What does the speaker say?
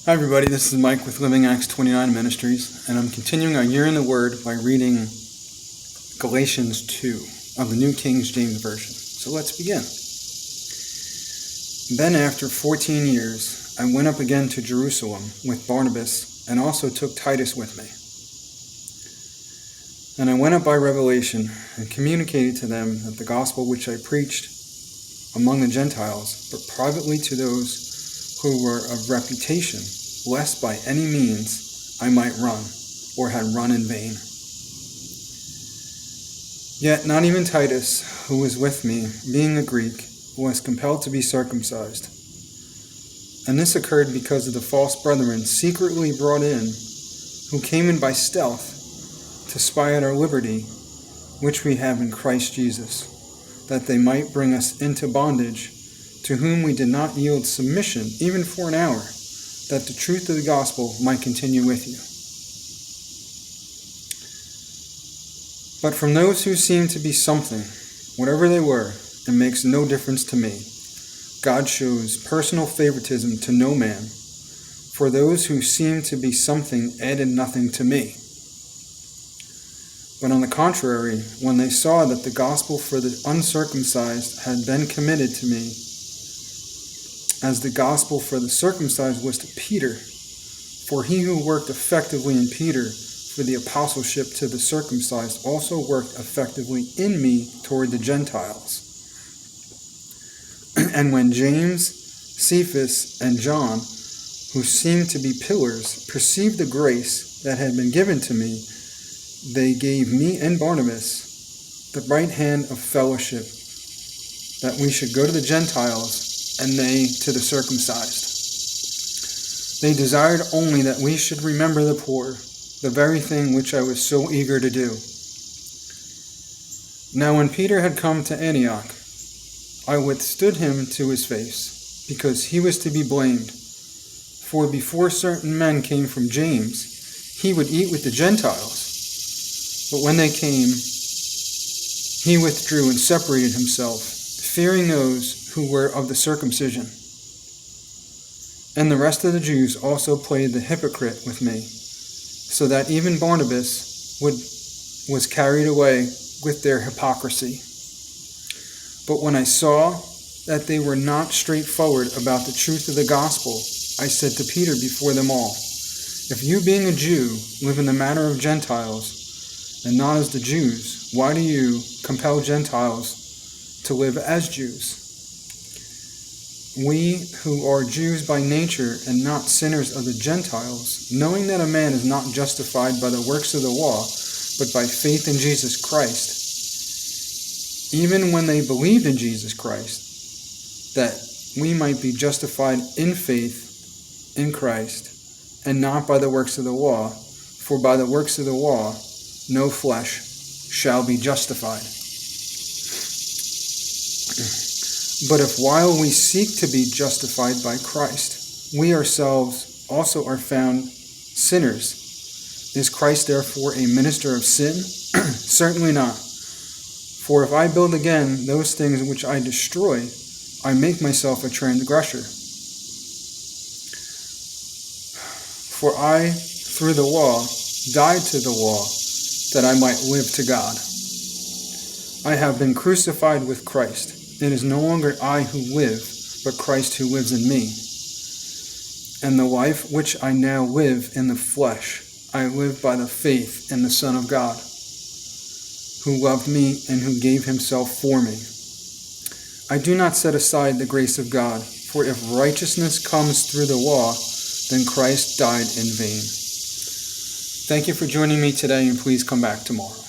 Hi everybody, this is Mike with Living Acts 29 Ministries, and I'm continuing our year in the Word by reading Galatians 2 of the New King James Version. So let's begin. Then after 14 years, I went up again to Jerusalem with Barnabas, and also took Titus with me. And I went up by revelation, and communicated to them that the gospel which I preached among the Gentiles, but privately to those who were of reputation, lest by any means I might run, or had run in vain. Yet not even Titus, who was with me, being a Greek, was compelled to be circumcised. And this occurred because of the false brethren secretly brought in, who came in by stealth to spy out our liberty, which we have in Christ Jesus, that they might bring us into bondage, to whom we did not yield submission even for an hour, that the truth of the gospel might continue with you. But from those who seemed to be something, whatever they were, it makes no difference to me. God shows personal favoritism to no man, for those who seemed to be something added nothing to me. But on the contrary, when they saw that the gospel for the uncircumcised had been committed to me, as the gospel for the circumcised was to Peter, for he who worked effectively in Peter for the apostleship to the circumcised also worked effectively in me toward the Gentiles. And when James, Cephas, and John, who seemed to be pillars, perceived the grace that had been given to me, they gave me and Barnabas the right hand of fellowship, that we should go to the Gentiles, and they to the circumcised. They desired only that we should remember the poor, the very thing which I was so eager to do. Now when Peter had come to Antioch, I withstood him to his face, because he was to be blamed. For before certain men came from James, he would eat with the Gentiles. But when they came, he withdrew and separated himself, fearing those who were of the circumcision. And the rest of the Jews also played the hypocrite with me, so that even Barnabas was carried away with their hypocrisy. But when I saw that they were not straightforward about the truth of the gospel, I said to Peter before them all, if you being a Jew live in the manner of Gentiles, and not as the Jews, why do you compel Gentiles to live as Jews? We who are Jews by nature and not sinners of the Gentiles, knowing that a man is not justified by the works of the law, but by faith in Jesus Christ, even when they believed in Jesus Christ, that we might be justified in faith in Christ, and not by the works of the law, for by the works of the law no flesh shall be justified. But if while we seek to be justified by Christ, we ourselves also are found sinners, is Christ therefore a minister of sin? Certainly not. For if I build again those things which I destroy, I make myself a transgressor. For I, through the law, died to the law, that I might live to God. I have been crucified with Christ. It is no longer I who live, but Christ who lives in me. And the life which I now live in the flesh, I live by the faith in the Son of God, who loved me and who gave himself for me. I do not set aside the grace of God, for if righteousness comes through the law, then Christ died in vain. Thank you for joining me today, and please come back tomorrow.